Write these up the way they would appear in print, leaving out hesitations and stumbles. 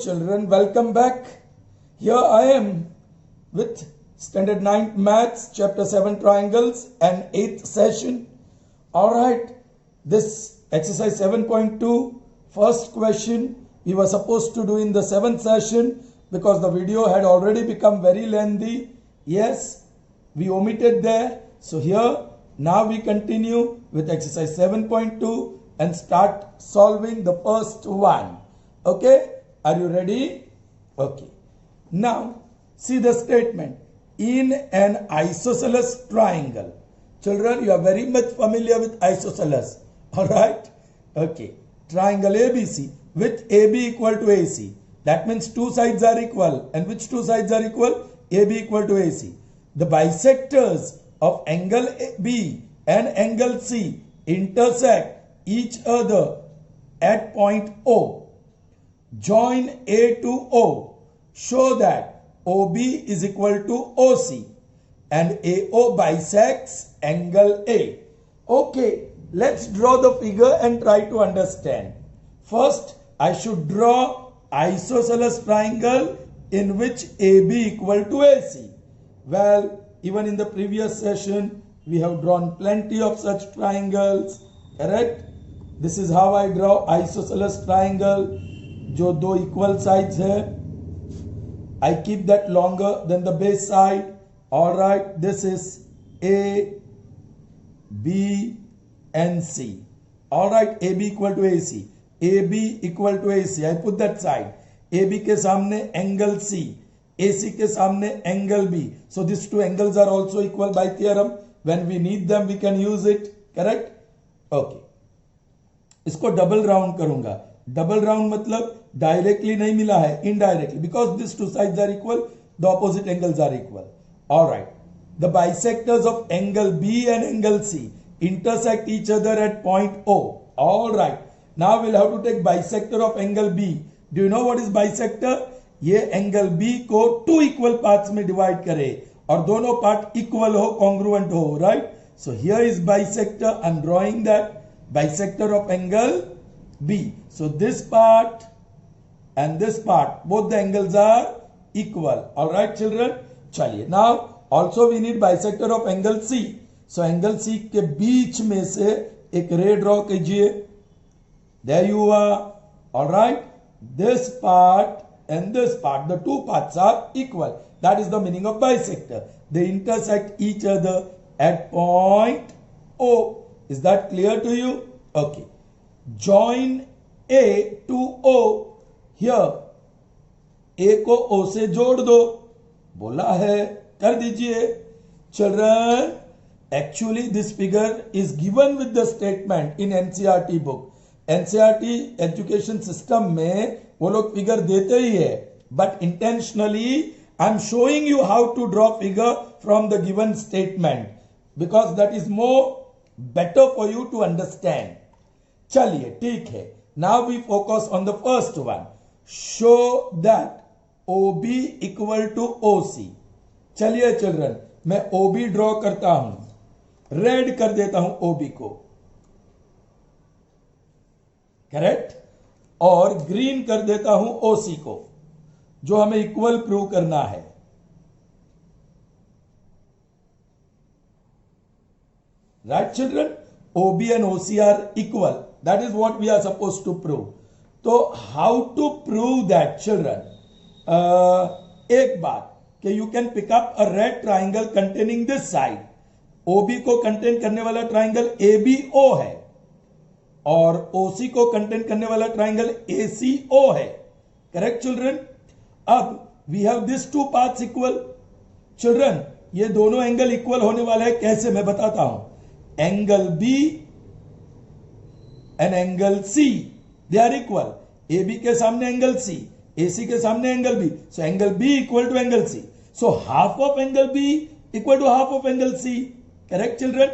children, welcome back. Here I am with Standard 9 Maths, Chapter 7 Triangles and 8th session. Alright, this exercise 7.2, first question we were supposed to do in the 7th session because the video had already become very lengthy. Yes, we omitted there. So here, now we continue with exercise 7.2 and start solving the first one. Okay, are you ready? Okay. Now, see the statement. In an isosceles triangle. Children, you are very much familiar with isosceles. Alright? Okay. Triangle ABC with AB equal to AC. That means two sides are equal. And which two sides are equal? AB equal to AC. The bisectors of angle B and angle C intersect each other at point O. Join A to O. Show that OB is equal to OC and AO bisects angle A. Okay, let's draw the figure and try to understand. First, I should draw isosceles triangle in which AB equal to AC. Well, even in the previous session, we have drawn plenty of such triangles, correct? This is how I draw isosceles triangle. जो दो equal sides है, I keep that longer than the base side. All right, this is A, B, and C. All right, AB equal to AC. AB equal to AC. I put that side. AB के सामने angle C. AC के सामने angle B. So these two angles are also equal by theorem. When we need them, we can use it. Correct? Okay. इसको double round करूंगा. Double round मतलब directly नहीं मिला है, indirectly, because this two sides are equal, the opposite angles are equal. Alright, the bisectors of angle B and angle C intersect each other at point O. Alright, now we'll have to take bisector of angle B. Do you know what is bisector? ये angle B को two equal parts में divide करे और दोनों part equal हो, congruent हो. Right, so here is bisector. I am drawing that bisector of angle B. So this part and this part, both the angles are equal. Alright children, चलिए. Now also we need bisector of angle C. So angle C के बीच में से एक ray draw कीजिए. There you are. Alright, this part and this part, the two parts are equal. That is the meaning of bisector. They intersect each other at point O. Is that clear to you? Okay. Join A to O. Here A को O से जोड़ दो, बोला है, कर दीजिए. Children, actually this figure is given with the statement in NCERT book. NCERT education system में वो लोग फिगर देते ही है, but intentionally I am showing you how to draw figure from the given statement because that is more better for you to understand. चलिए ठीक है. Now we focus on the first one. Show that OB equal to OC. चलिए children, मैं OB draw करता हूं. Red कर देता हूं OB को, करेक्ट, और ग्रीन कर देता हूं OC को, जो हमें इक्वल प्रूव करना है. Right children, OB and OC are equal. That is what we are supposed to prove. So how to prove that children? एक बात कि you can pick up a red triangle containing this side. OB को contain करने वाला triangle ABO है और OC को contain करने वाला ट्राइंगल ACO है. Correct children? अब we have these two parts equal. Children, ये दोनों एंगल इक्वल होने वाला है. कैसे, मैं बताता हूं. Angle B and angle C, they are equal. AB के सामने एंगल C, AC के सामने angle B. So angle B equal to angle C. So half of angle B equal to half of angle C. Correct children?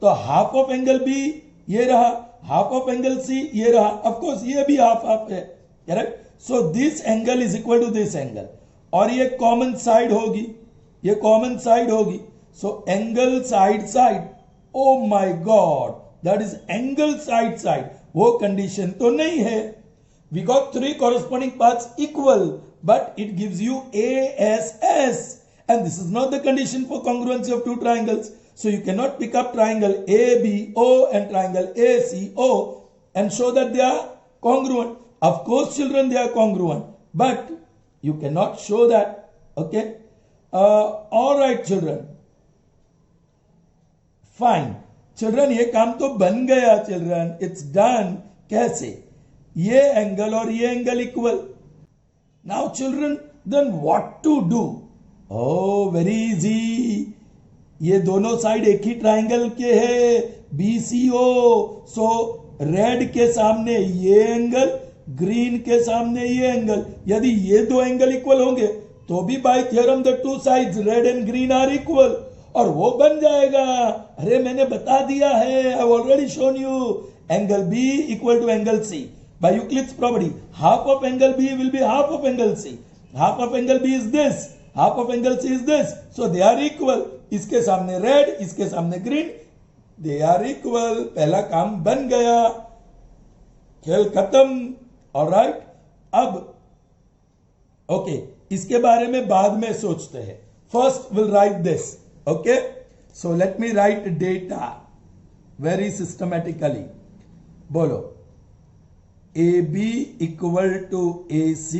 तो half of angle B ये रहा, half of angle C ये रहा. Of course ये भी half है. Correct? So this angle is equal to this angle. और ये common side होगी, ये common side होगी. So angle side side. Oh my God, that is angle side side. वो कंडीशन तो नहीं है. We got three corresponding paths equal, but it gives you ASS. And this is not the condition for congruency of two triangles. So you cannot pick up triangle ABO and triangle ACO and show that they are congruent. Of course, children, they are congruent, but you cannot show that. Okay? All right, children. Fine. Children, ये काम तो बन गया, children. It's done. कैसे? ये एंगल और ये एंगल equal. Now, children, then what to do? Oh, very easy. ये दोनों साइड एक ही ट्राइंगल के है, BCO. सो रेड के सामने ये एंगल, ग्रीन के सामने ये एंगल. यदि ये दो एंगल इक्वल होंगे तो भी by theorem the two sides red and green are equal, और वो बन जाएगा. अरे मैंने बता दिया है, I have already shown you. Angle B equal to angle C by Euclid's property. Half of angle B will be half of angle C. Half of angle B is this, half of angle C is this. So they are equal. इसके सामने red, इसके सामने green, they are equal. पहला काम बन गया, खेल खत्म. ऑलराइट, अब ओके, इसके बारे में बाद में सोचते हैं. First will write this. Okay, so let me right data very systematically. बोलो, AB equal to AC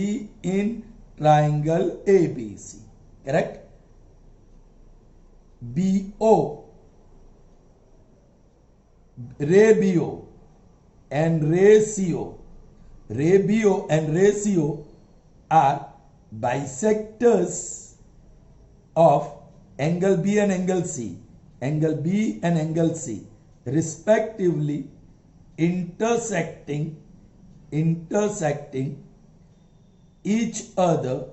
in triangle ABC, correct? BO, ray BO and ray CO, ray BO and ray CO are bisectors of angle B and angle C, angle B and angle C, respectively intersecting each other.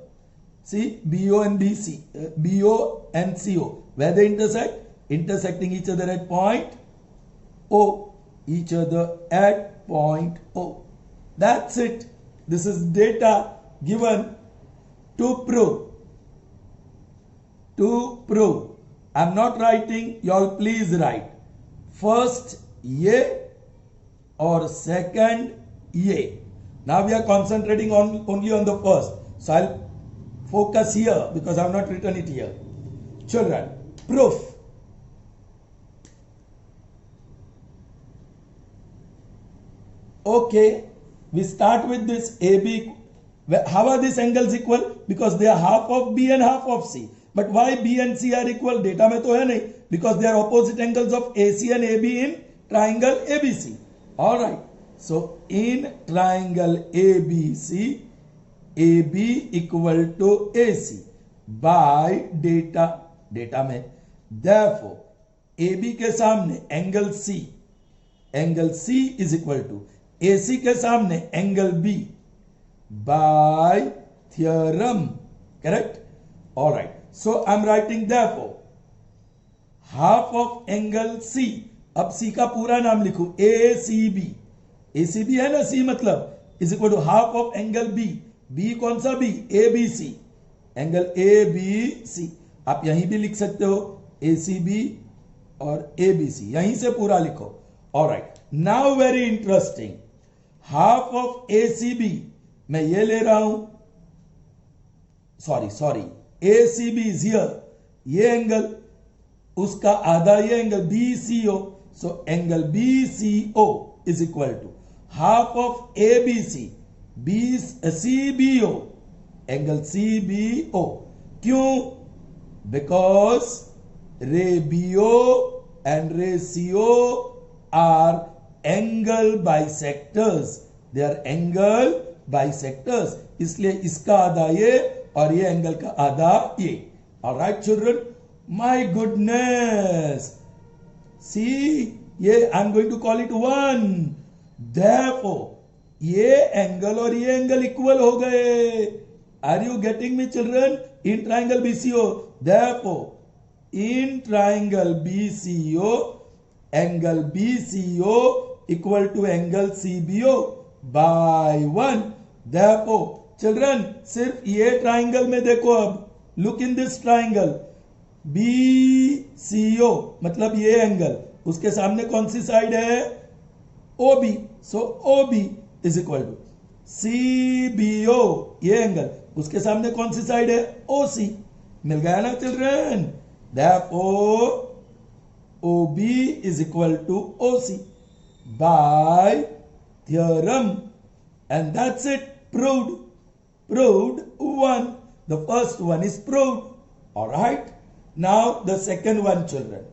See, BO and BC, BO and CO, where they intersecting each other at point O, each other at point O. That's it. This is data given to prove. I'm not writing, y'all please write. First ye or second ye. Now we are concentrating only on the first. So I'll focus here because I have not written it here. Children, proof. Okay, we start with this AB. How are these angles equal? Because they are half of B and half of C. But why B and C are equal? Data में तो है नहीं. Because they are opposite angles of AC and AB in triangle ABC. All right. So in triangle ABC, AB equal to AC by data में. Therefore, AB के सामने angle C is equal to AC के सामने angle B by theorem. Correct? All right. So I'm writing therefore half of angle C. अब C का पूरा नाम लिखो, ACB. ACB है ना, C मतलब is equal to half of angle B. B कौन सा B? ABC. एंगल ABC आप यहीं भी लिख सकते हो, ACB और ABC यहीं से पूरा लिखो. Alright, now very interesting, half of ACB मैं ये ले रहा हूं, सॉरी ACB इज हियर, ये एंगल, उसका आधा ये angle BCO. So angle BCO is equal to half of ABC, CBO, angle CBO. क्यों? Because ray BO and ray CO are angle bisectors. They are angle bisectors. इसलिए इसका आधा ये और ये एंगल का आधा ये. Alright children, my goodness. See, ये I'm going to call it 1. Therefore, ये एंगल और ये एंगल इक्वल हो गए. Are you getting me children? In triangle BCO, therefore, in triangle BCO, angle BCO equal to angle CBO by 1. Therefore, children, सिर्फ ये ट्राइंगल में देखो. अब look in this triangle BCO, मतलब ये एंगल, उसके सामने कौन सी साइड है? OB. So OB is equal to CBO ये एंगल, उसके सामने कौन सी साइड है? OC। मिल गया ना children? Therefore OB is equal to OC by theorem, and that's it, proved. Proved one. The first one is proved. All right. Now the second one, children.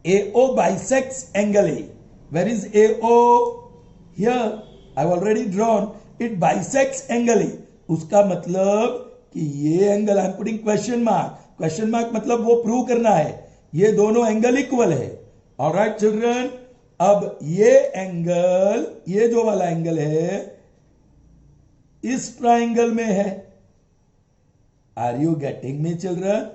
AO bisects angle A. Where is AO? Here. I've already drawn. It bisects angle A. उसका मतलब कि ये angle, I am putting question mark, question mark मतलब वो prove करना है ये दोनों एंगल इक्वल है। ऑलराइट चिल्ड्रन, अब ये एंगल, ये जो वाला एंगल है इस ट्राइंगल में है। Are you getting me children?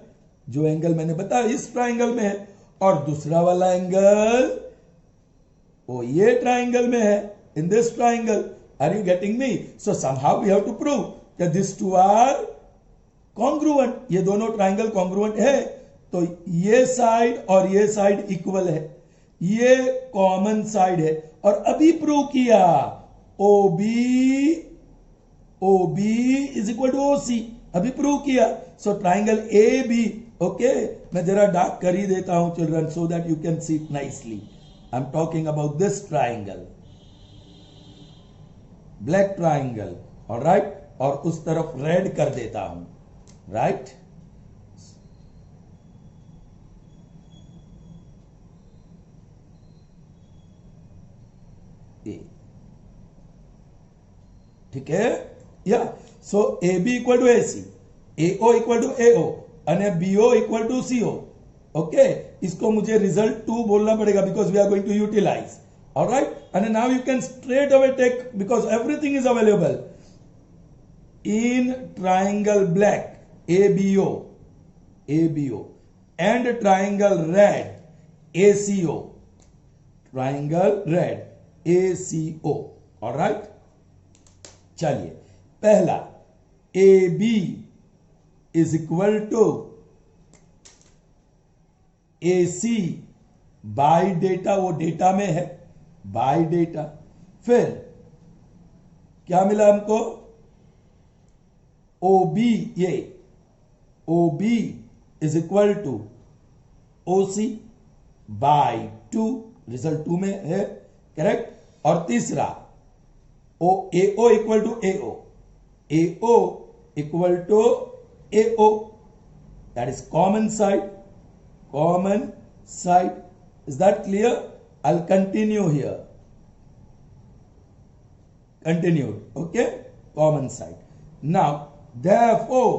जो एंगल मैंने बताया इस ट्राइंगल में है, और दूसरा वाला एंगल वो ये ट्राइंगल में है, in this triangle. Are you getting me? So somehow we have to prove that this two are congruent. ये दोनों ट्राइंगल कॉन्ग्रुएंट है, तो ये साइड और ये साइड इक्वल है, ये कॉमन साइड है, और अभी प्रूव किया OB is equal to OC, अभी प्रूव किया। सो ट्राइंगल AB, ओके, मैं जरा डार्क कर ही देता हूं children so that you can see it nicely. I am talking about this triangle, black triangle, alright, और उस तरफ रेड कर देता हूं, राइट। ठीक है, या so AB equal to AC, AO equal to AO અને BO equal to CO। Okay, इसको मुझे रिजल्ट 2 बोलना पड़ेगा because we are going to utilize. Alright, and now you can straight away take, because everything is available in triangle black ABO and triangle red ACO, triangle red ACO। all right, चलिए, पहला AB is equal to AC by data, वो data में है, bye data. फिर क्या मिला हमको? OB, ये OB is equal to OC by 2, result 2 में है, करेक्ट। और तीसरा AO equal to AO equal to AO, that is common side, is that clear? I will continue here, continued, okay, common side. Now therefore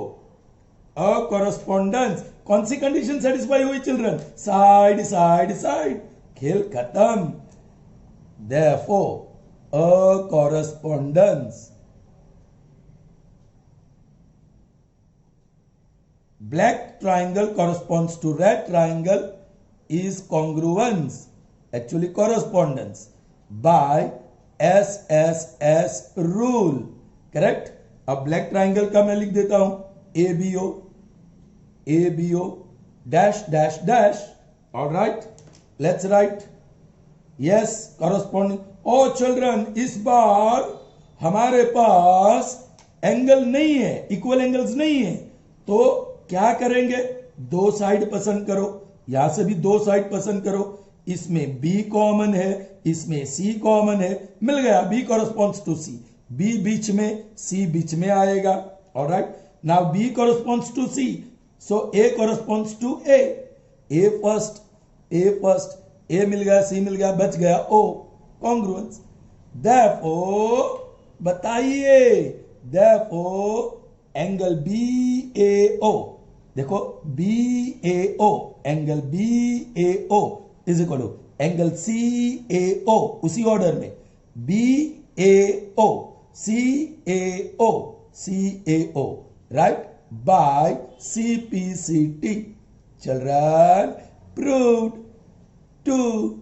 a correspondence, कौन सी condition satisfy हुई चिल्ड्रन? Side side side, खेल खत्म। therefore a correspondence black triangle corresponds to red triangle is congruence, actually correspondence by SSS rule, correct। अब black triangle का मैं लिख देता हूं ABO dash dash dash. Alright, let's write, yes, corresponding. Oh children, इस बार हमारे पास एंगल नहीं है, इक्वल एंगल्स नहीं है, तो क्या करेंगे? दो साइड पसंद करो, यहां से भी दो साइड पसंद करो, इसमें B कॉमन है, इसमें C कॉमन है, मिल गया, B corresponds to C, B बीच में, C बीच में आएगा। Alright, now B corresponds to C, so A corresponds to A, A first, A मिल गया, C मिल गया, बच गया O, कॉन्ग्रुएंस। therefore बताइए, therefore एंगल BAO, देखो BAO, angle BAO is equal to angle CAO, उसी ऑर्डर में BAO CAO, right, by CPCT, children, proved 2,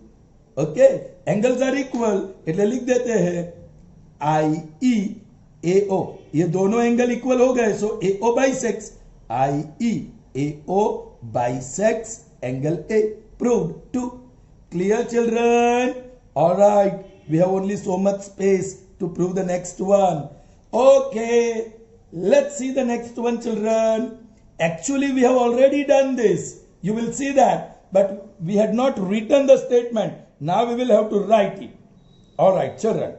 okay, angles are equal, એટલે लिख देते हैं IEAO, ये दोनों एंगल इक्वल हो गए, सो AO bisects, IEAO bisects angle A, proved 2, clear children? All right, we have only so much space to prove the next one. Okay, let's see the next one, children. Actually, we have already done this. You will see that, but we had not written the statement. Now we will have to write it. All right, children.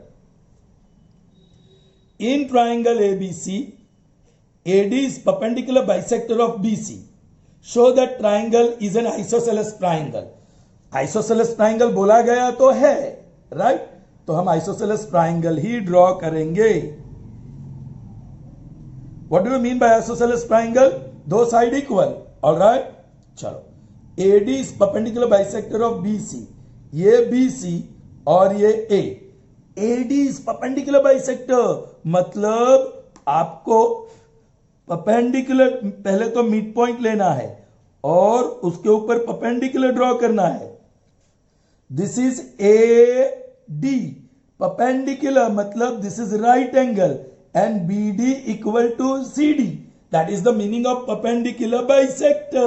In triangle ABC, AD is perpendicular bisector of BC. Show that triangle is an isosceles triangle. Isosceles triangle बोला गया तो है, right? तो हम isosceles triangle ही draw करेंगे. What do you mean by isosceles triangle? दो side equal, all right? चलो. AD is perpendicular bisector of BC. ये BC और ये A. AD is perpendicular bisector. मतलब आपको परपेंडिकुलर पहले तो मिड पॉइंट लेना है और उसके ऊपर परपेंडिकुलर ड्रॉ करना है. This is A D perpendicular, मतलब this is right angle and B D equal to C D. That is the meaning of perpendicular bisector.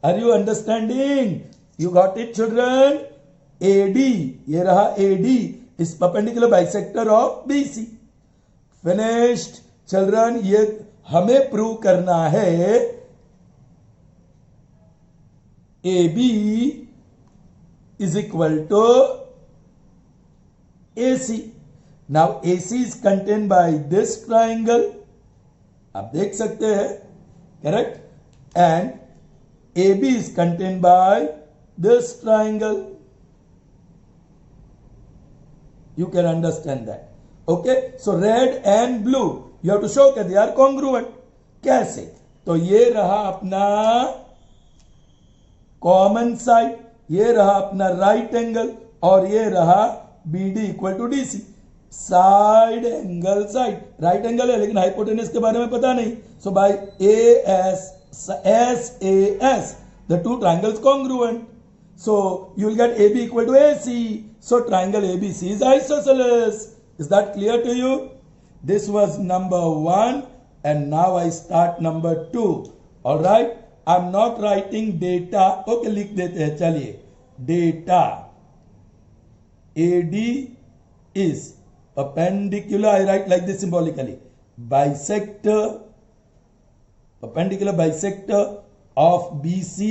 Are you understanding? You got it children? A D, ये रहा A D is perpendicular bisector of B C. Finished children. ये हमें prove करना है A B is equal to A C. Now A C is contain by this triangle, आप देख सकते हैं, correct? And A B is contain by this triangle. You can understand that. Okay, so red and blue you have to show that they are congruent. कैसे? तो ये रहा अपना common side, ये रहा अपना राइट एंगल और ये रहा B D equal to D C. Side angle side, right angle है लेकिन हाइपोटेनस के बारे में पता नहीं. So by A S A S the two triangles congruent. So you will get AB equal to AC. So triangle ABC is isosceles. Is that clear to you? This was number 1 and now I start number 2. All right. I'm not writing data. Okay, लिख देते हैं. चलिए. Data. AD is perpendicular. I write like this symbolically. Bisector. Perpendicular bisector of BC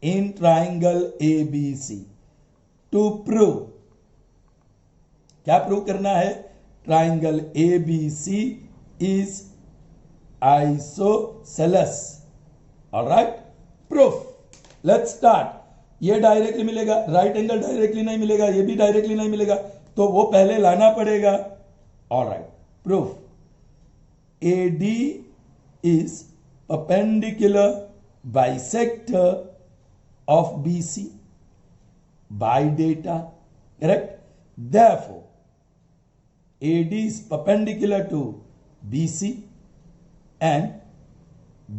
in triangle ABC. To prove, क्या prove करना है? Triangle ABC is isosceles. All right? Proof. Let's start. ये directly मिलेगा, right angle directly नहीं मिलेगा, ये भी directly नहीं मिलेगा, तो वो पहले लाना पड़ेगा. All right. Proof. AD is perpendicular bisector of BC by data, correct? Therefore, AD is perpendicular to BC and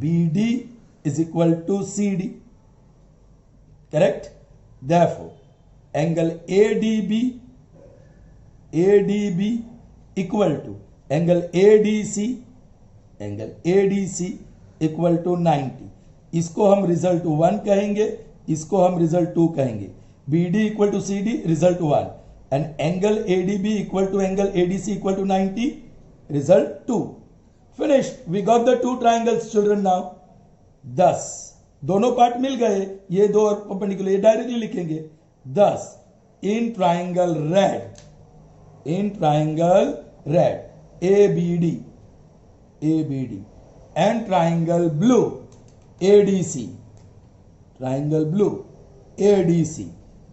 BD is equal to CD, correct? Therefore, angle ADB equal to angle ADC equal to 90. इसको हम result 1 कहेंगे, इसको हम result 2 कहेंगे. BD equal to CD result 1 and angle ADB equal to angle ADC equal to 90 result 2. Finished. We got the two triangles children. Now 10 दोनों part मिल गए, ये दो और परपेंडिकुलर, ये डायरेक्टली लिखेंगे. 10 in triangle red ABD and triangle blue ADC.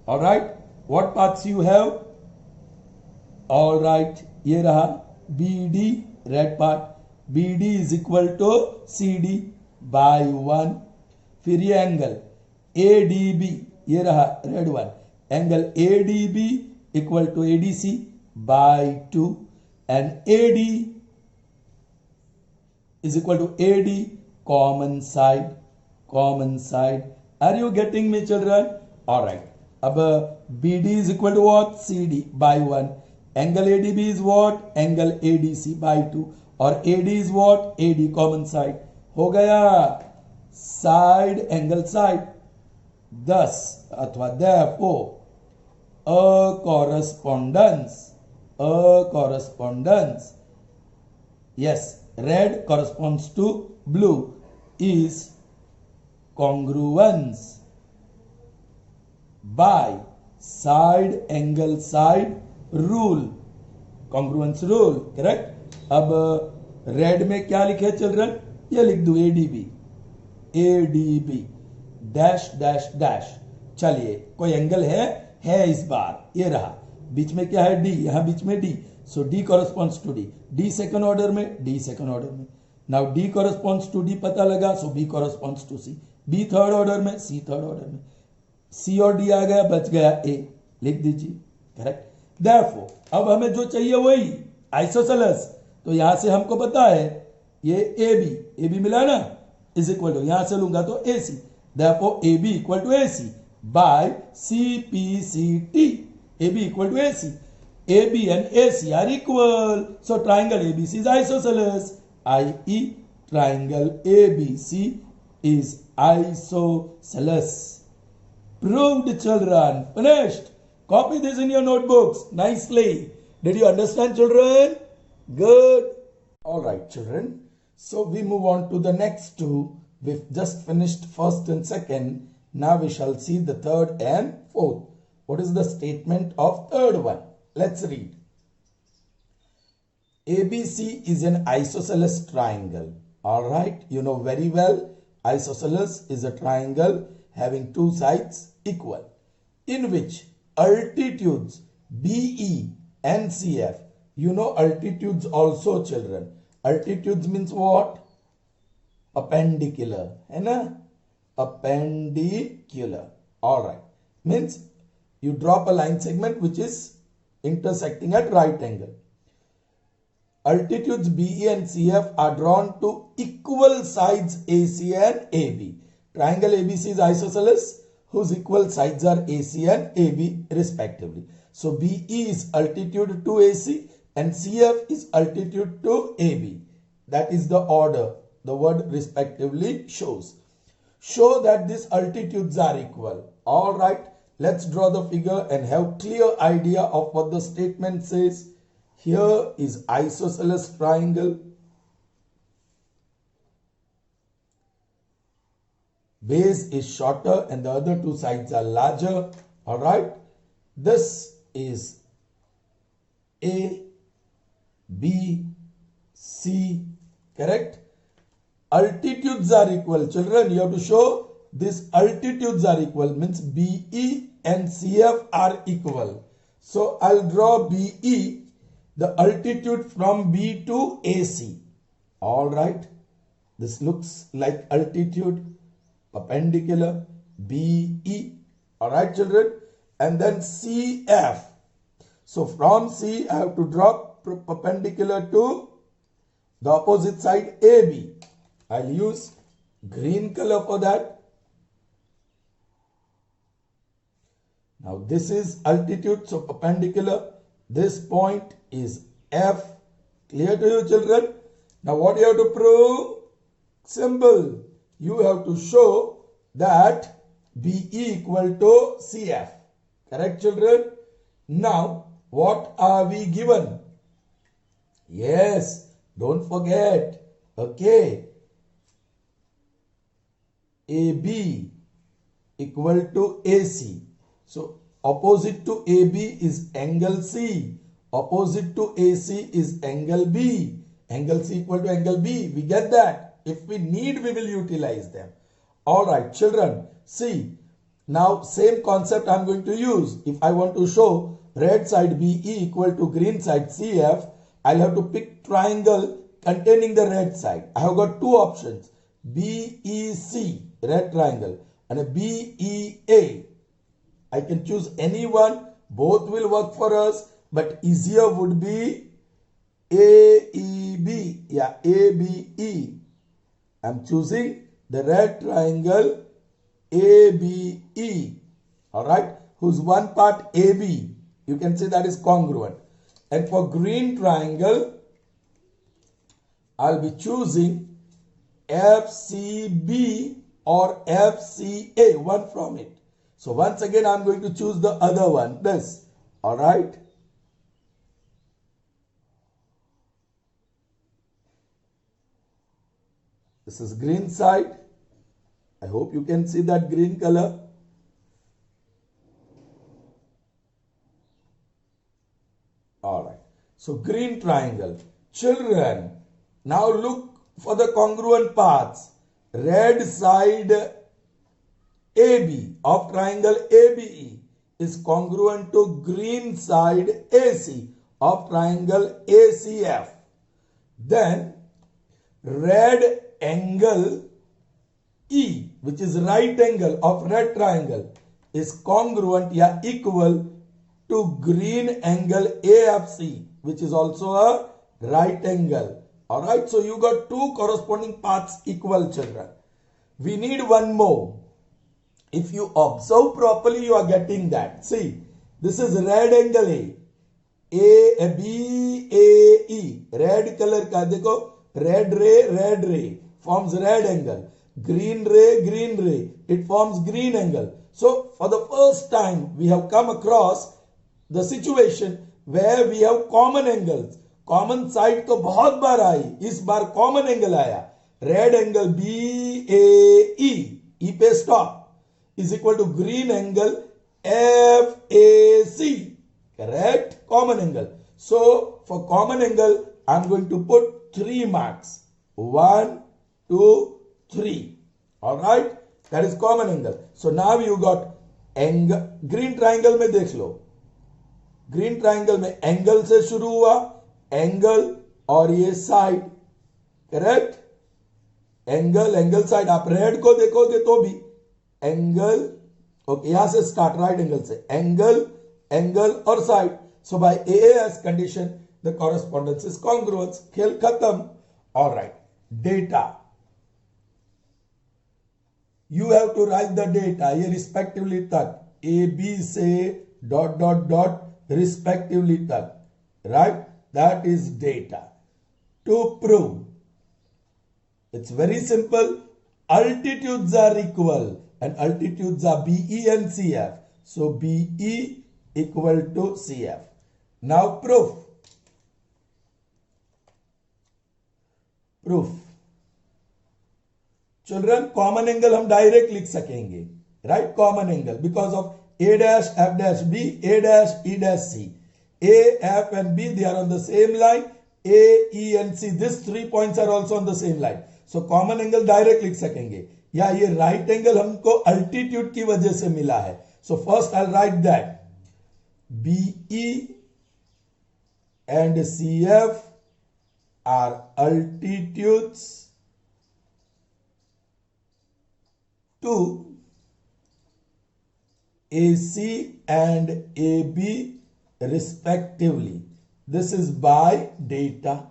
All right, what paths you have? All right, ये रहा BD red part. BD is equal to CD by 1. फिर ये एंगल ADB, ये रहा red one, angle ADB equal to ADC by 2 and AD is equal to AD common side. Are you getting me children? All right. अब BD is equal to what? CD by 1. Angle ADB is what? Angle ADC by 2. और AD is what? AD common side. हो गया. Side angle side. Thus अथवा therefore a a correspondence. Yes, red corresponds to blue is congruence. By side angle side rule, congruence rule, correct. अब red में क्या लिखे children, ये लिख दू ADB, ADB dash dash dash. चलिए कोई एंगल है इस बार, ये रहा, बीच में क्या है डी, यहां बीच में D, so D corresponds to D, D second order में, डी सेकंड ऑर्डर में. Now D corresponds to D पता लगा, so B corresponds to C, B third order में, सी थर्ड ऑर्डर में, सी और डी आ गया, बच गया ए, लिख दीजिए, करेक्ट. देयरफॉर अब हमें जो चाहिए वही आइसोसेलेस, तो यहां से हमको पता है ये ए बी मिला ना, इज इक्वल टू, यहां से लूंगा तो A C, therefore A B equal to A C by C P C T, A B equal to A C, A B and A C are equal, so triangle A B C is isosceles, i.e. triangle ABC is isosceles. Proved, children. Finished. Copy this in your notebooks nicely. Did you understand, children? Good. All right, children. So we move on to the next two. We've just finished first and second. Now we shall see the third and fourth. What is the statement of third one? Let's read. ABC is an isosceles triangle. All right, you know very well, isosceles is a triangle having two sides equal, in which altitudes BE and CF, you know altitudes also, children. Altitudes means what? Appendicular, है ना? Appendicular. All right, means you drop a line segment which is intersecting at right angle. Altitudes BE and CF are drawn to equal sides AC and AB. Triangle ABC is isosceles whose equal sides are AC and AB respectively. So BE is altitude to AC and CF is altitude to AB. That is the order the word respectively shows. Show that these altitudes are equal. All right, let's draw the figure and have clear idea of what the statement says. Here is isosceles triangle. Base is shorter and the other two sides are larger. All right. This is A, B, C. Correct. Altitudes are equal. Children, you have to show these altitudes are equal. Means BE and CF are equal. So I'll draw BE. The altitude from B to AC. All right. This looks like altitude perpendicular BE. All right, children. And then CF. So from C, I have to drop perpendicular to the opposite side AB. I'll use green color for that. Now this is altitude, so perpendicular. This point is F. Clear to you, children? Now what you have to prove? Simple. You have to show that BE equal to CF. Correct, children? Now what are we given? Yes, don't forget. Okay. AB equal to AC. So opposite to AB is angle C. Opposite to AC is angle B. Angle C equal to angle B. We get that. If we need, we will utilize them. All right, children. See, now same concept I am going to use. If I want to show red side BE equal to green side CF, I'll have to pick triangle containing the red side. I have got two options. BEC, red triangle, and a BEA. I can choose any one. Both will work for us, but easier would be AEB. Yeah, ABE. I'm choosing the red triangle ABE. All right, whose one part AB. You can say that is congruent. And for green triangle, I'll be choosing FCB or FCA, one from it. So once again, I'm going to choose the other one, this. All right. This is green side. I hope you can see that green color. All right. So green triangle. Children, now look for the congruent paths. Red side AB of triangle ABE is congruent to green side AC of triangle ACF. Then red angle E, which is right angle of red triangle, is congruent या equal to green angle AFC, which is also a right angle. Alright, so you got two corresponding paths equal, children. We need one more. If you observe properly, you are getting that. See, this is red angle A. B, A, E. Red color का देखो, red ray forms red angle. Green ray, it forms green angle. So, for the first time, we have come across the situation where we have common angles. Common side तो बहुत बार आई, इस बार common angle आया. Red angle BAE, E पे stop, is equal to green angle FAC. Correct? Common angle. So, for common angle, I am going to put 3 marks. 1, 2, 3. Alright? That is common angle. So, now you got angle. Green triangle में देख लो. Green triangle में angle से शुरू हुआ, angle और ये side. Correct? Angle side. आप red को देखोगे तो भी angle. Okay, यहाँ से start right angle से. Angle और side. So by AAS condition, the correspondence is congruence. खेल खत्म. Alright. Data. You have to write the data. ये respectively तक. A, B से dot respectively तक. Right? That is data. To prove. It's very simple. Altitudes are equal. And altitudes are BE and CF. So BE equal to CF. Now proof. Proof. Children, common angle हम direct लिख सकेंगे. Right? Common angle. Because of A dash, F dash, B, A dash, E dash, C. A, F and B, they are on the same line. A, E and C. These 3 points are also on the same line. So common angle direct लिख सकेंगे. या ये right angle हमको altitude की वजह से मिला है. So first I'll write that. BE and CF are altitudes to AC and AB respectively. This is by data.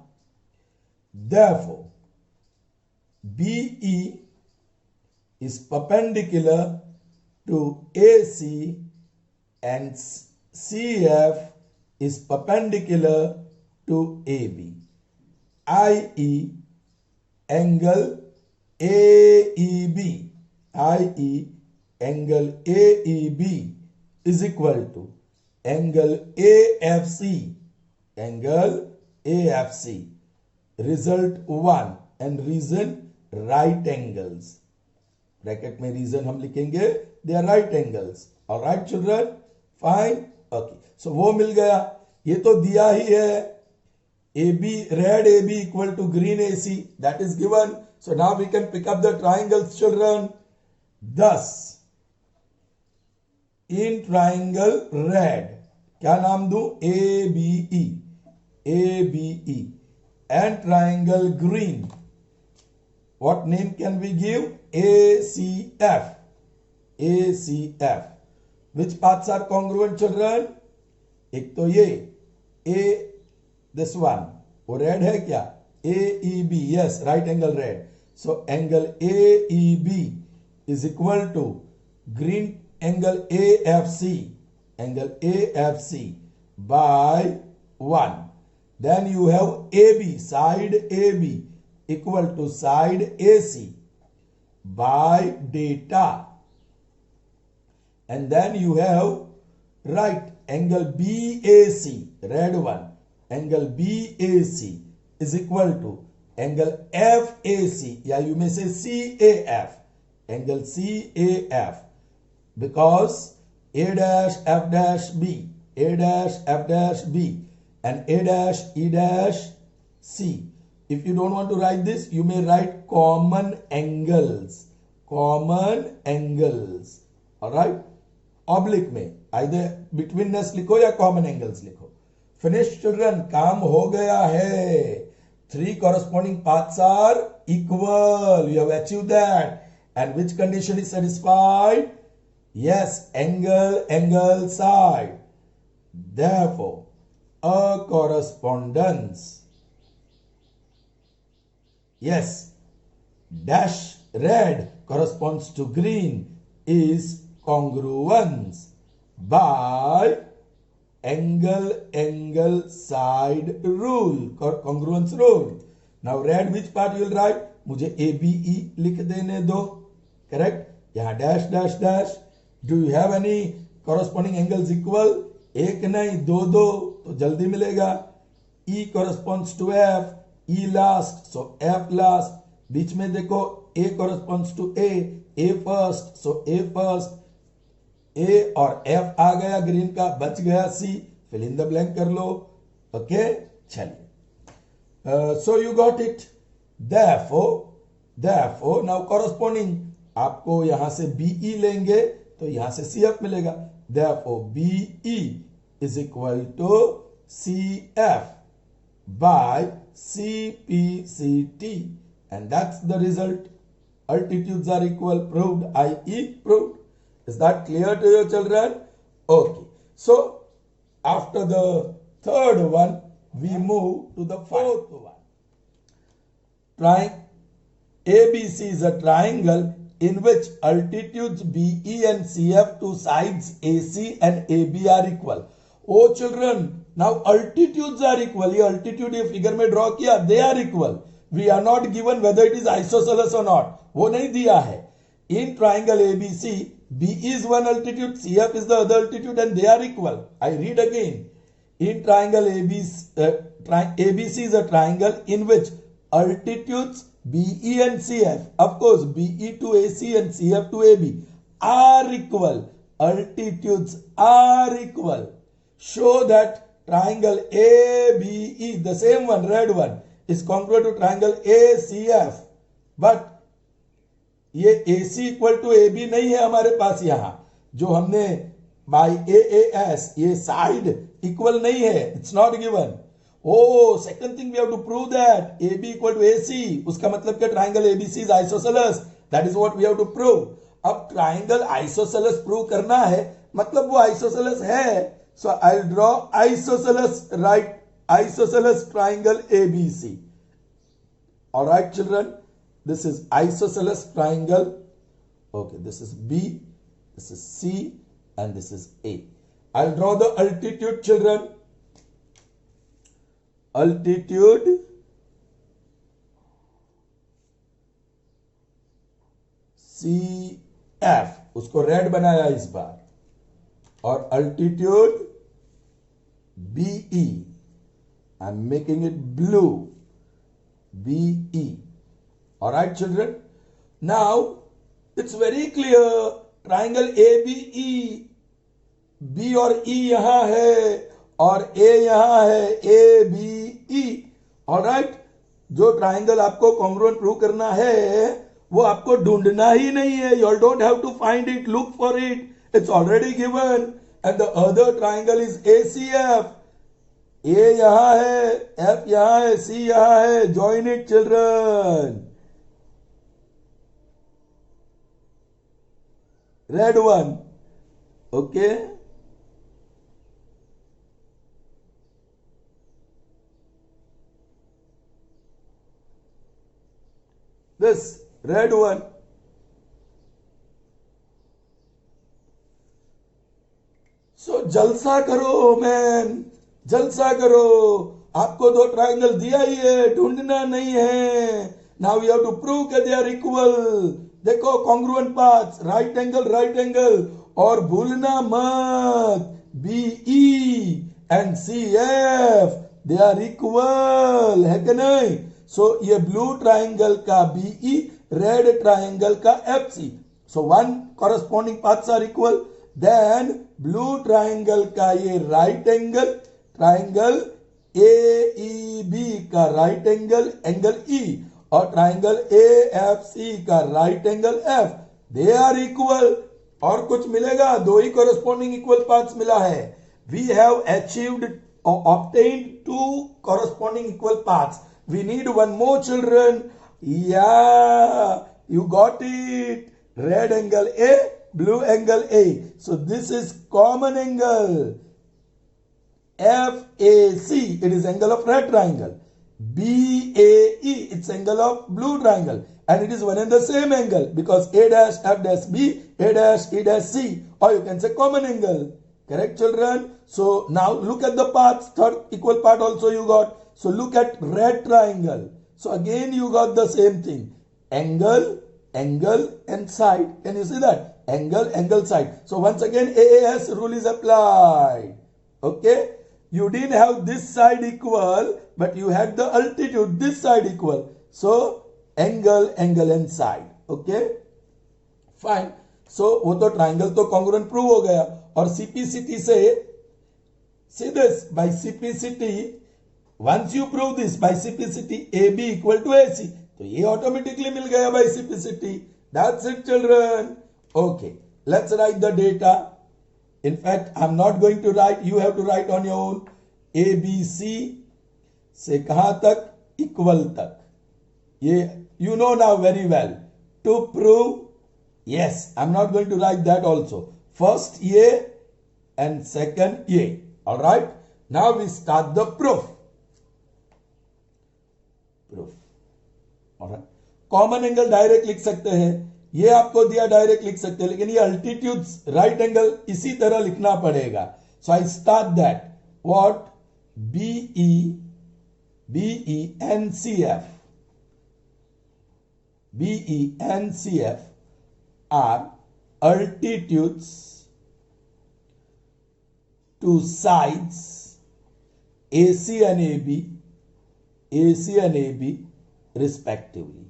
Therefore, BE is perpendicular to AC and CF is perpendicular to AB, i.e. angle AEB, i.e. angle AEB is equal to angle AFC, result 1 and reason right angles. Bracket में reason हम लिखेंगे, they are right angles. Alright children, fine, okay. So वो मिल गया, ये तो दिया ही है, AB, red AB equal to green AC, that is given. So now we can pick up the triangles children. Thus, in triangle red, क्या नाम दूं? ABE, and triangle green, what name can we give? ACF. Which paths are congruent children? एक तो ये this one, वो red है क्या? AEB, yes, right angle red. So angle AEB is equal to green angle AFC by 1. Then you have AB, side AB equal to side AC by data. And then you have right angle BAC, red one, angle BAC is equal to angle FAC, या you may से CAF, angle CAF, because A dash F dash B, A dash F dash B, and A dash E dash C. If you don't want to write this, you may write common angles. Common angles. Alright? Oblique में either betweenness लिखो या common angles लिखो. Finished children, काम हो गया है. 3 corresponding paths are equal. You have achieved that. And which condition is satisfied? Yes, angle, side. Therefore, a correspondence. Yes, dash red corresponds to green is congruence by angle, side rule. Congruence rule. Now, red which part you will write? मुझे ABE लिख देने दो. Correct? यहाँ dash, dash, dash. Do you have any corresponding angles equal? एक नहीं, दो, तो जल्दी मिलेगा. E corresponds to F, E last, so F last. बीच में देखो, A corresponds to A first, so A first. A और F आ गया ग्रीन का, बच गया C. Fill in the blank कर लो. Okay? चलिए. So you got it. Therefore, now corresponding, आपको यहां से BE लेंगे तो यहां से CF मिलेगा. Therefore, BE is equal to CF by CPCT, and that's the result. Altitudes are equal. Proved. I.e. proved. Is that clear to you, children? Okay. So, after the third one, we move to the fourth one. ABC is a triangle in which altitudes BE and CF to sides AC and AB are equal. Oh children, now altitudes are equal. ये altitude ये figure में draw किया, they are equal. We are not given whether it is isosceles or not. वो नहीं दिया है. In triangle ABC, BE is one altitude, CF is the other altitude, and they are equal. I read again. In triangle ABC is a triangle in which altitudes BE and CF, of course, BE to AC and CF to AB are equal. Altitudes are equal. Show that triangle ABE, the same one, red one, is congruent to triangle ACF. But ये AC equal to AB नहीं है हमारे पास. यहां जो हमने by AAS, ये side equal नहीं है. It's not given. Oh, second thing we have to prove that AB equal to AC. उसका मतलब क्या? triangle ABC is isosceles. That is what we have to prove. अब triangle isosceles prove करना है, मतलब वो isosceles है. So I'll draw isosceles, right? Isosceles triangle ABC. All right, children. This is isosceles triangle. Okay, this is B, this is C, and this is A. I'll draw the altitude, children. Altitude CF, उसको red बनाया इस बार, और altitude BE, I'm making it blue, BE. All right, children. Now it's very clear. Triangle ABE, B और E यहां है और A यहां है, ABE. All right. जो ट्राइंगल आपको कॉन्ग्रुएंट प्रूव करना है वो आपको ढूंढना ही नहीं है. You don't have to find it, look for it. It's already given. And the other triangle is ACF. A यहां है, F यहां है, C यहां है. Join it, children. Red one. Okay. This red one. So जलसा करो man, जलसा करो. आपको दो ट्राइंगल दिया ही है, ढूंढना नहीं है. Now you have to prove that they are equal. देखो congruent paths, right angle, और भूलना मत BE and CF, they are equal, है कि नहीं? सो ये ब्लू ट्राइंगल का बीई, रेड ट्राइंगल का FC. So one corresponding paths are equal. Then blue triangle का ये right angle, triangle A B का राइट एंगल, एंगल ई, और ट्राइंगल ए एफ सी का right angle F, they are equal. और कुछ मिलेगा? दो ही कॉरस्पॉन्डिंग इक्वल पाथ्स मिला है. We have achieved or obtained two corresponding equal paths. We need one more, children. Yeah, you got it. Red angle A, blue angle A. So this is common angle. FAC, it is angle of red triangle. BAE, it's angle of blue triangle. And it is one and the same angle because A dash F dash B, A dash E dash C. Or you can say common angle. Correct, children? So now look at the paths. Third equal part also you got. So look at red triangle. So again you got the same thing. Angle, angle and side. Can you see that? Angle, angle, side. So once again AAS rule is applied. Okay? You didn't have this side equal, but you had the altitude, this side equal. So angle, angle and side. Okay? Fine. So वो तो triangle तो congruent prove हो गया. और CPCT से see this by CPCT, once you prove this by CPCT AB equal to AC, तो ये automatically मिल गया by CPCT. That's it, children. Okay, let's write the data. In fact, I'm not going to write, you have to write on your own. ABC से कहां तक? Equal तक. ये you know now very well. To prove, yes, I'm not going to write that also. First ये and second ये. All right. Now we start the proof. All right. Common angle direct लिख सकते हैं. ये आपको दिया डायरेक्ट लिख सकते हैं, लेकिन ये अल्टीट्यूड्स राइट एंगल इसी तरह लिखना पड़ेगा. So I start that. What? B E and C F are altitudes to sides AC and AB respectively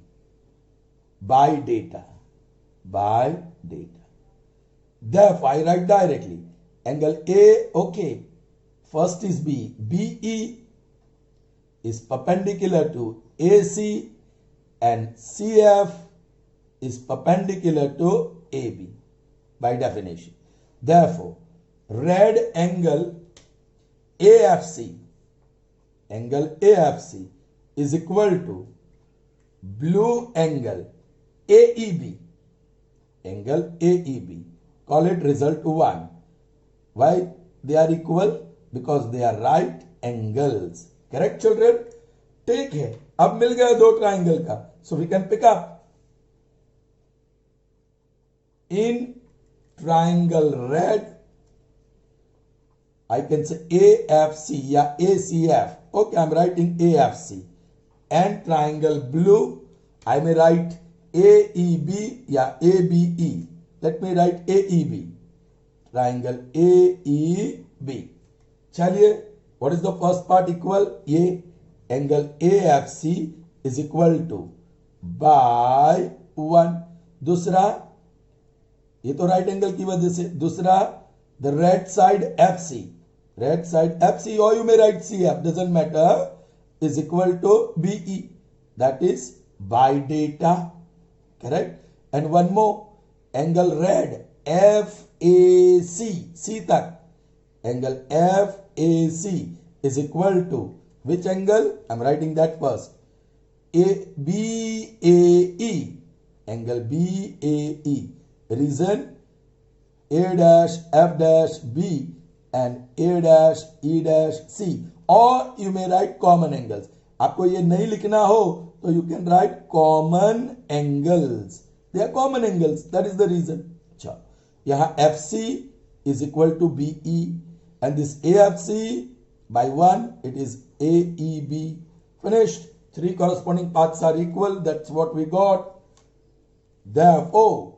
by data. Therefore, I write directly. Angle A, okay. First is B. BE is perpendicular to AC and CF is perpendicular to AB by definition. Therefore, red angle AFC is equal to blue angle AEB. Call it result 1. Why they are equal? Because they are right angles. Correct, children? ठीक है. अब मिल गया दो triangle का. So we can pick up. In triangle red, I can say AFC या ACF. Okay, I'm writing AFC. And triangle blue, I may write AEB या ABE. Let me write AEB. Triangle AEB. चलिए, what is the first part equal? ये angle AFC is equal to by 1. दूसरा, ये तो right angle की वजह से. दूसरा, the red side FC. Red side FC, or you may write CF, doesn't matter, is equal to BE. That is by data. Correct? And one more, angle red FAC, C tak. Angle FAC is equal to which angle? I'm writing that first. BAE. Angle BAE. Reason? A dash F dash B and A dash E dash C. Or you may write common angles. आपको ये नहीं लिखना हो तो you can write common angles. They are common angles. That is the reason. अच्छा, यहाँ FC is equal to BE and this AFC by 1 it is AEB. Finished. 3 corresponding paths are equal. That's what we got. Therefore,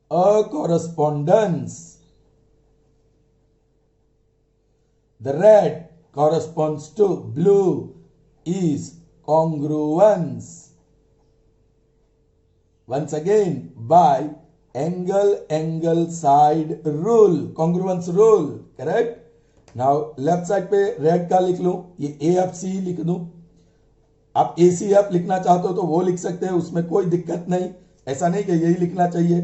a correspondence. The red corresponds to blue is congruence. Once again, by angle side rule, congruence rule, correct? Now left side पे red का लिख लूं, ये AFC लिख दूं. आप ACF लिखना चाहते हो तो वो लिख सकते हैं, उसमें कोई दिक्कत नहीं. ऐसा नहीं कि यही लिखना चाहिए.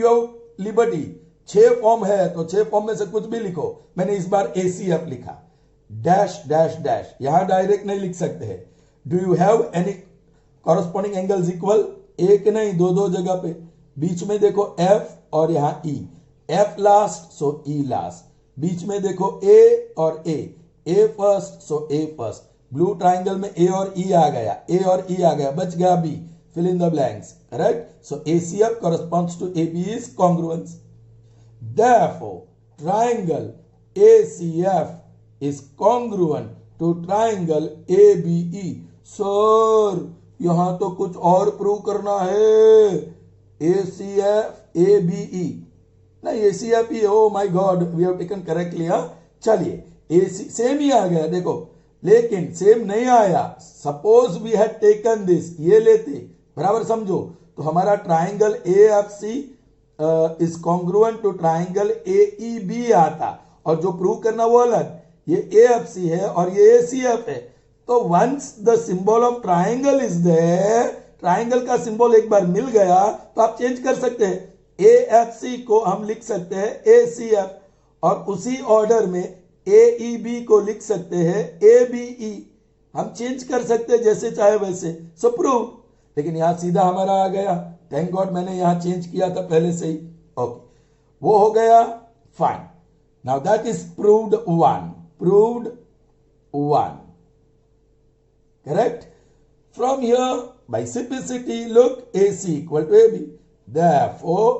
Your liberty. 6 फॉर्म है तो 6 फॉर्म में से कुछ भी लिखो. मैंने इस बार ACF लिखा. डैश डैश डैश, यहां डायरेक्ट नहीं लिख सकते हैं. Do you have any corresponding angles equal? एक नहीं, दो जगह पे. बीच में देखो F और यहां E. F last so E last. बीच में देखो A और A first so A first. Blue triangle में A और E आ गया, A और E आ गया, बच गया B. Fill in the blanks, correct? So ACF corresponds to AB is congruence. Therefore, triangle ACF is congruent to triangle ABE. Sir, यहां तो कुछ और प्रूव करना है. ACF ABE नहीं, ACF ही. Oh my god, we have taken correctly. चलिए, AC same ही आ गया. देखो, लेकिन सेम नहीं आया. Suppose we had taken this, ये लेते, बराबर समझो, तो हमारा triangle AFC is congruent to triangle AEB आता, और जो प्रूव करना वो अलग. ये AFC है और ये ACF है. तो once the symbol of triangle is there, triangle का सिंबल एक बार मिल गया तो आप चेंज कर सकते हैं. AFC को हम लिख सकते हैं ACF, और उसी ऑर्डर में AEB को लिख सकते हैं ABE. हम चेंज कर सकते हैं जैसे चाहे वैसे. सो प्रूव. लेकिन यहां सीधा हमारा आ गया. थैंक गॉड मैंने यहां चेंज किया था पहले से ही. ओके, वो हो गया. Fine. Now that is proved 1. Proved 1. Correct? From here, by simplicity, look, AC equal to AB. Therefore,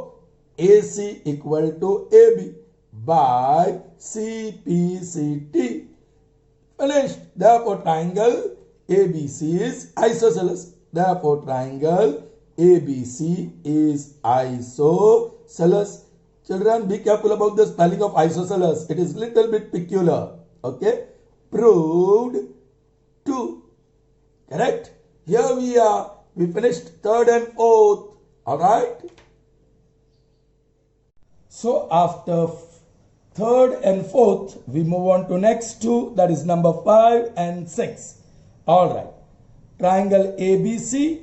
AC equal to AB by CPCT. Finished. Therefore, triangle ABC is isosceles. Therefore, triangle ABC is isosceles. Children, be careful about the spelling of isosceles. It is little bit peculiar. Okay? Proved 2. Correct? Here we are. We finished 3rd and 4th. Alright? So after 3rd and 4th, we move on to next 2. That is number 5 and 6. Alright. Triangle ABC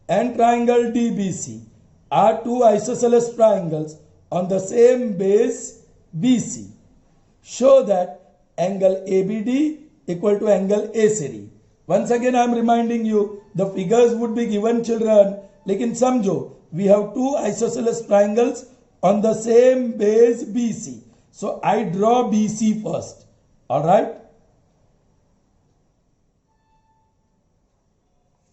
and triangle DBC are two isosceles triangles on the same base BC. Show that angle ABD equal to angle ACD. Once again I am reminding you, the figures would be given, children, लेकिन समझो, we have two isosceles triangles on the same base BC. So I draw BC first. Alright?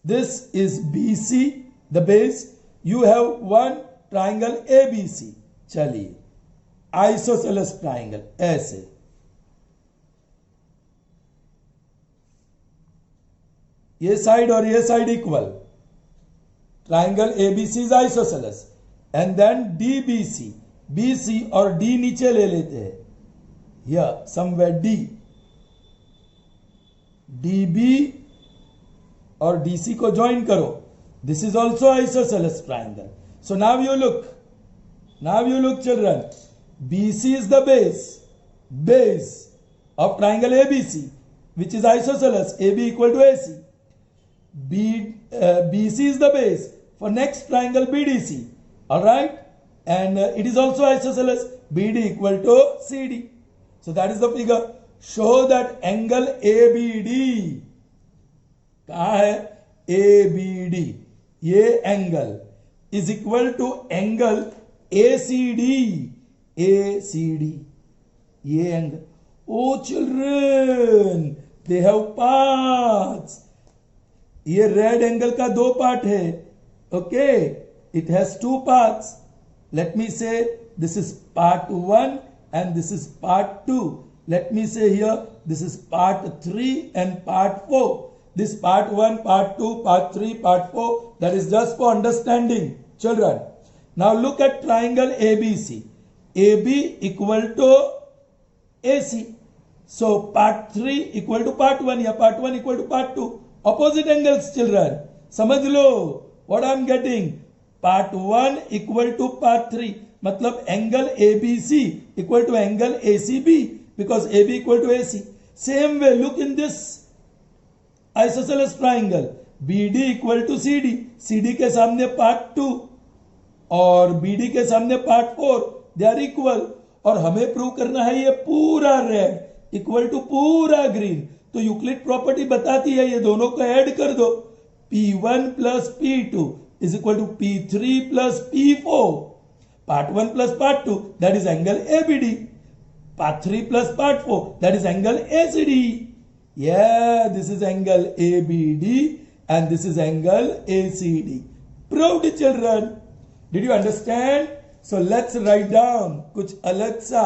This is BC, the base. You have one triangle ABC. चलिए, isosceles triangle ऐसे. ये side और ये side equal. Triangle ABC is isosceles. And then DBC, BC और D नीचे ले लेते हैं. Here somewhere D. DB और DC को ज्वाइन करो. This is also isosceles triangle. So now you look children. BC is the base of triangle ABC, which is isosceles. AB equal to AC. BC is the base for next triangle BDC. Alright? And it is also isosceles. BD equal to CD. So that is the figure. Show that angle ABD. कहाँ है? ABD. ये angle is equal to angle ACD. ACD. ये angle. Oh children, they have parts. ये red angle का 2 part है. Okay, it has 2 parts. Let me say this is part 1 and this is part 2. Let me say here this is part 3 and part 4. This part 1, part 2, part 3, part 4. That is just for understanding, children. Now look at triangle ABC. AB equal to AC. So part 3 equal to part 1 या part 1 equal to part 2. Opposite angles children. समझ लो what I'm getting. Part 1 equal to part 3. मतलब angle ABC equal to angle ACB because AB equal to AC. Same way look in this isosceles triangle. BD equal to CD. CD के सामने part 2 और BD के सामने part 4. They are equal. और हमें prove करना है ये पूरा रेड इक्वल टू पूरा ग्रीन. तो यूक्लिड प्रॉपर्टी बताती है ये दोनों को ऐड कर दो. P1 plus P2 is equal to P3 plus P4. Part 1 plus part 2 that is angle ABD. Part 3 plus part 4 that is angle ACD. Yeah, this is angle ABD and this is angle ACD. Proved children. Did you understand? So let's write down कुछ अलग सा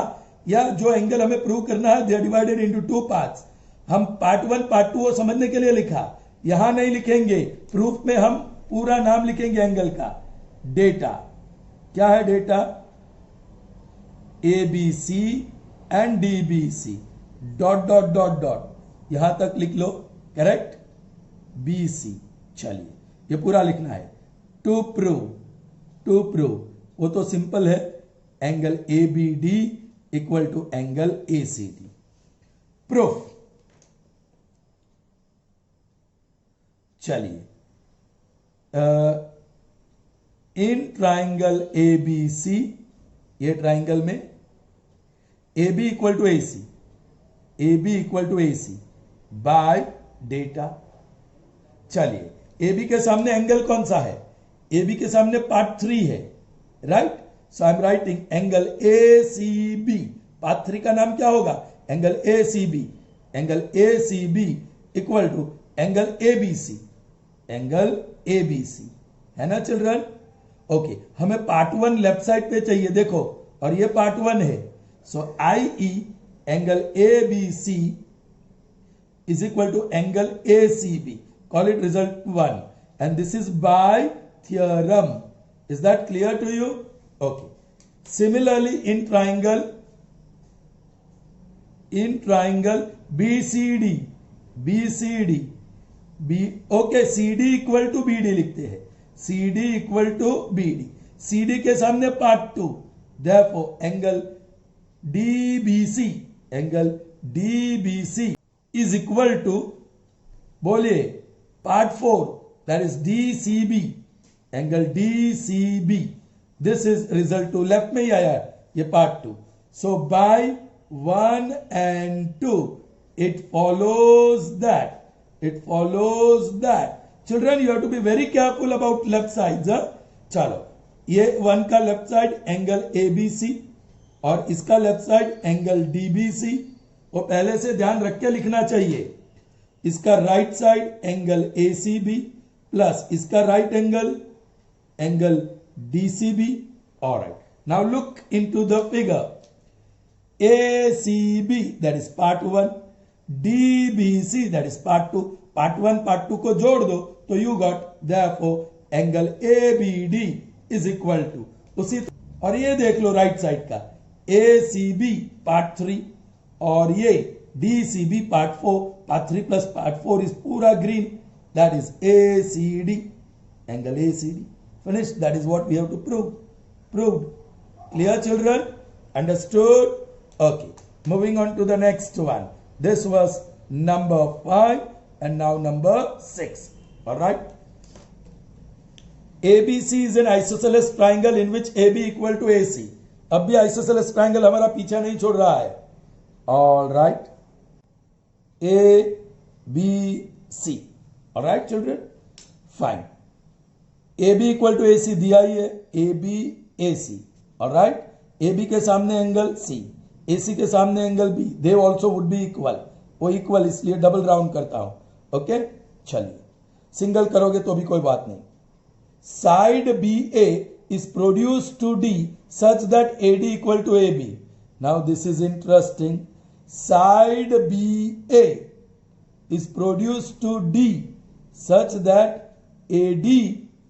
या जो angle हमें prove करना है. They are divided into 2 parts. हम part 1 part 2 को समझने के लिए लिखा, यहां नहीं लिखेंगे. प्रूफ में हम पूरा नाम लिखेंगे एंगल का. डेटा क्या है? Data ABC and DBC dot dot dot dot यहां तक लिख लो. करेक्ट. BC. चलिए ये पूरा लिखना है. टू प्रूव वो तो सिंपल है. Angle ABD equal to angle ACD. Proof. चलिए इन ट्राइंगल ABC, ये ट्राइंगल में AB equal to AC by data. चलिए AB के सामने एंगल कौन सा है? AB के सामने पार्ट 3 है. Right. So I am writing angle ACB. Part 3 का नाम क्या होगा? Angle ACB. Angle ACB equal to angle ABC है ना चिल्ड्रन? ओके. हमें पार्ट 1 लेफ्ट साइड पे चाहिए देखो, और ये पार्ट 1 है. So IE angle ABC is equal to angle ACB. Call it result 1 and this is by theorem. Is that clear to you? Okay. Similarly in triangle BCD okay, CD equal to BD लिखते हैं. CD equal to BD. CD के सामने पार्ट 2. Therefore angle DBC is equal to, बोलिए, part 4 that is DCB. Angle DCB. This is result 2. Left में ही आया ये part 2. So by 1 and 2 it follows that children you have to be very careful about left sides. चलो ये 1 का left side angle ABC और इसका left side angle DBC. वो पहले से ध्यान रख के लिखना चाहिए. इसका right side angle ACB plus इसका right angle DCB. Alright. Now look into the figure. ACB that is part 1, DBC that is part 2. Part 1 part 2 को जोड़ दो तो you got therefore angle ABD is equal to उसी. और ये देख लो राइट साइड का ACB पार्ट 3 और ये DCB part 4. Part 3 plus part 4 is पूरा green. That is ACD. Angle ACD. Finished. That is what we have to prove. Proved. Clear children? Understood? Okay. Moving on to the next one. This was number 5 and now number 6. Alright. ABC is an isosceles triangle in which AB equal to AC. अब भी isosceles triangle हमारा पीछा नहीं छोड़ रहा है. Alright. ABC. Alright children? Fine. AB equal to AC दिया ही है. AB AC. ऑलराइट. AB के सामने एंगल C, AC के सामने angle B. They also would be equal. वो इक्वल इसलिए डबल राउंड करता हूं. ओके. चलिए सिंगल करोगे तो भी कोई बात नहीं. Side BA is produced to D such that AD equal to AB. Now this is interesting. Side BA is produced to D such that AD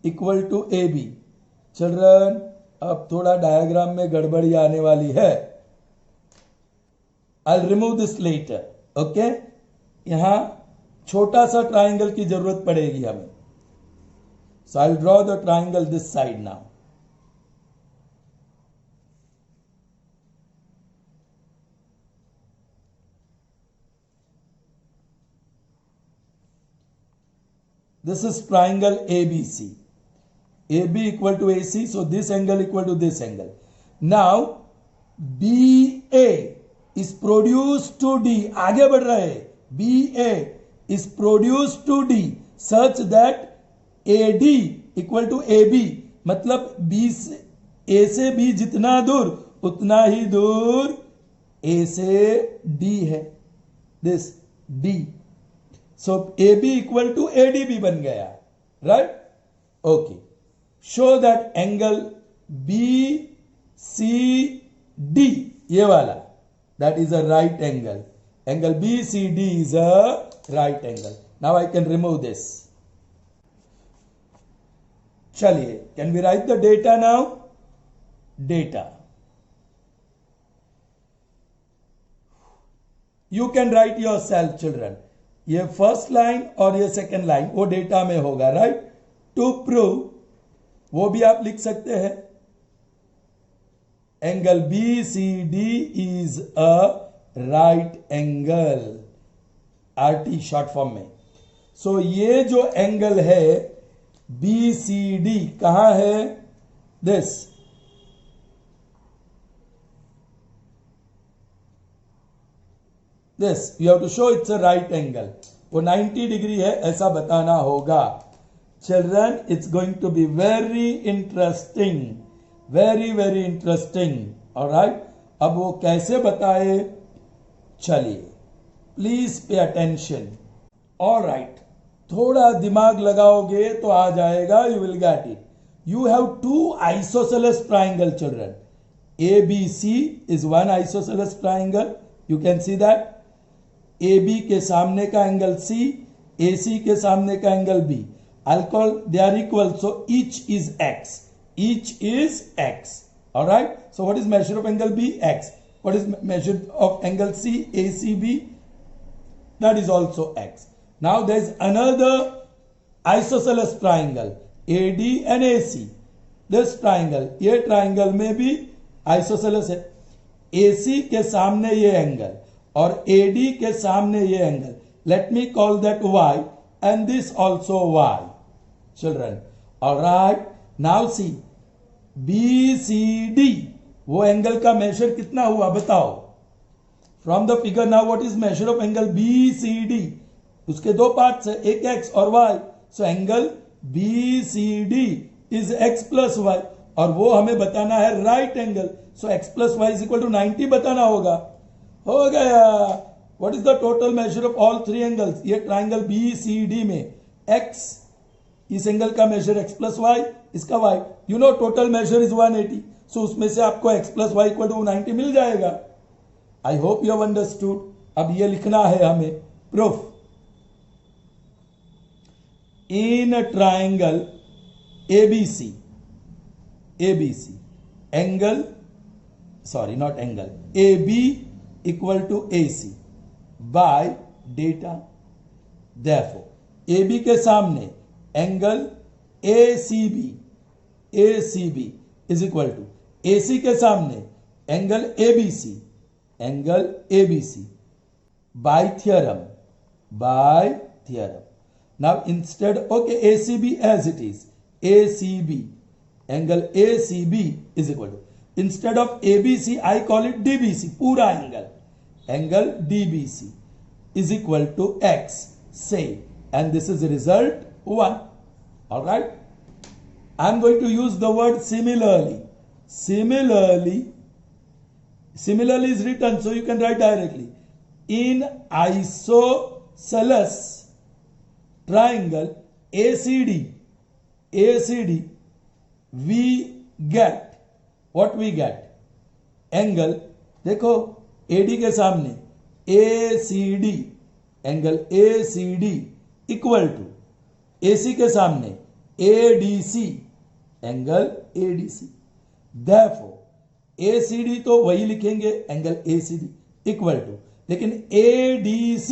equal to AB. Children, अब थोड़ा diagram में गड़बड़ी आने वाली है. I remove this letter. Okay, यहां छोटा सा ट्राइंगल की जरूरत पड़ेगी हमें. So I draw the triangle this side now. This is triangle ABC. AB equal to AC, so this angle equal to this angle. Now BA is produced to D. आगे बढ़ रहे हैं. BA is produced to D such that AD equal to AB. मतलब B से A से B जितना दूर उतना ही दूर A से D है. This D. So AB equal to ADB बन गया, right? Okay. Show that angle BCD, ये वाला, that is a right angle. Angle BCD is a right angle. Now I can remove this. चलिए, can we write the data now? Data. You can write yourself, children. ये first line और ये second line वो data में होगा, right? To prove वो भी आप लिख सकते हैं. Angle B C D is a right angle, RT short form में. सो ये जो एंगल है बी सी डी कहां है? This. This you have to show it's a right angle. वो 90 डिग्री है ऐसा बताना होगा. Children, it's going to be very interesting, very interesting. Alright? अब वो कैसे बताए? चलिए, प्लीज पे अटेंशन. Alright, थोड़ा दिमाग लगाओगे तो आ जाएगा. You will get it. You have two isosceles triangle, children. ABC is one isosceles triangle. You can see that. AB के सामने का एंगल C, AC के सामने का angle B. I'll call they are equal, so each is X. Each is X. All right. So what is measure of angle B? X. What is measure of angle C? ACB. That is also X. Now there is another isosceles triangle AD and AC. This triangle, ये triangle में भी isosceles है. AC के सामने ये एंगल और AD के सामने ये angle. Let me call that Y and this also Y. Children, alright. Now see BCD, वो एंगल का मेजर कितना हुआ बताओ? From the figure now what is measure of angle BCD? उसके दो पार्ट्स है, एक X और Y. So angle BCD is X plus Y और वो हमें बताना है right angle. So X plus Y is equal to 90 बताना होगा. हो गया. What is the total measure of all three angles? ये ट्राइंगल BCD में X, इस एंगल का मेजर X प्लस Y, इसका Y. You know total measure is 180. So उसमें से आपको X plus Y equal to 90 मिल जाएगा. I hope you have understood. अब ये लिखना है हमें proof. In triangle ABC angle, sorry not angle, AB equal to AC by data. Therefore AB के सामने angle ACB is equal to AC के सामने angle ABC by theorem. Now instead, okay, ACB as it is, ACB, angle ACB is equal to, instead of ABC I call it DBC, पूरा angle DBC is equal to X, say, and this is the result 1. All right. I'm going to use the word similarly. Similarly is written, so you can write directly. In isosceles triangle ACD, we get what we get? Angle देखो AD के सामने ACD, angle ACD equal to AC के सामने ADC, angle ADC. Therefore ACD तो वही लिखेंगे angle ACD equal to, लेकिन ADC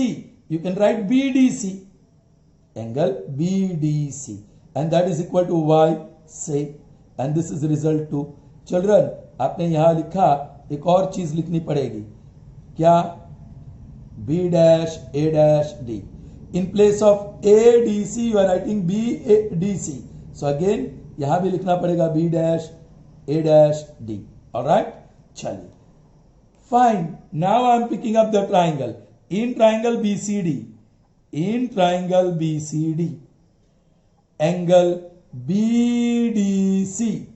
you can write BDC, angle BDC, and that is equal to y say, and this is result 2. Children, आपने यहां लिखा, एक और चीज लिखनी पड़ेगी, क्या? B dash A dash D. In place of ADC you are writing BDC. So again यहां भी लिखना पड़ेगा B dash A dash D. Alright? चलिए. Fine. Now I am picking up the triangle. In triangle BCD, angle BDC,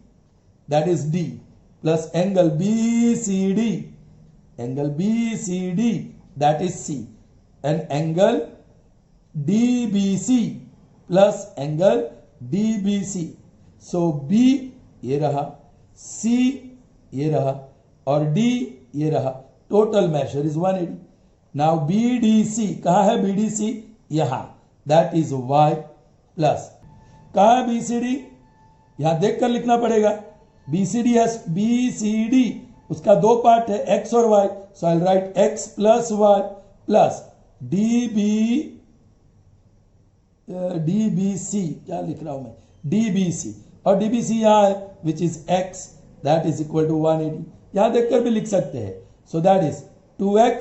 that is D, plus angle BCD, that is C, and angle DBC plus angle DBC. So B ये रहा, C ये रहा, और D ये रहा. Total measure is 180. Now BDC, कहाँ है BDC? यहाँ, that is Y plus, कहाँ है BCD? यहाँ देखकर लिखना पड़ेगा. BCD has BCD, उसका दो पार्ट है, X और Y. So I'll write X plus Y plus DBC, क्या लिख रहा हूं मैं? DBC, और DBC यहाँ है, which is X, that is equal to 180. यहाँ देखकर भी लिख सकते हैं. So that is 2X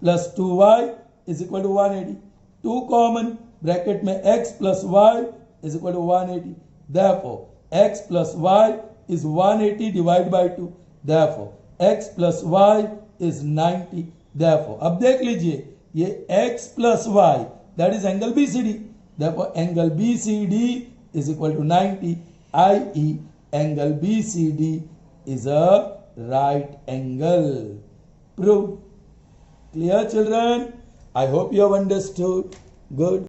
plus 2Y is equal to 180. 2 common, bracket में X plus Y is equal to 180. Therefore, X plus Y is 180 divided by 2. Therefore, X plus Y is 90. Therefore, अब देख लीजिए, ये X plus Y, that is angle BCD. Therefore, angle BCD is equal to 90, i.e. angle BCD is a right angle. Proof. Clear, children? I hope you have understood. Good.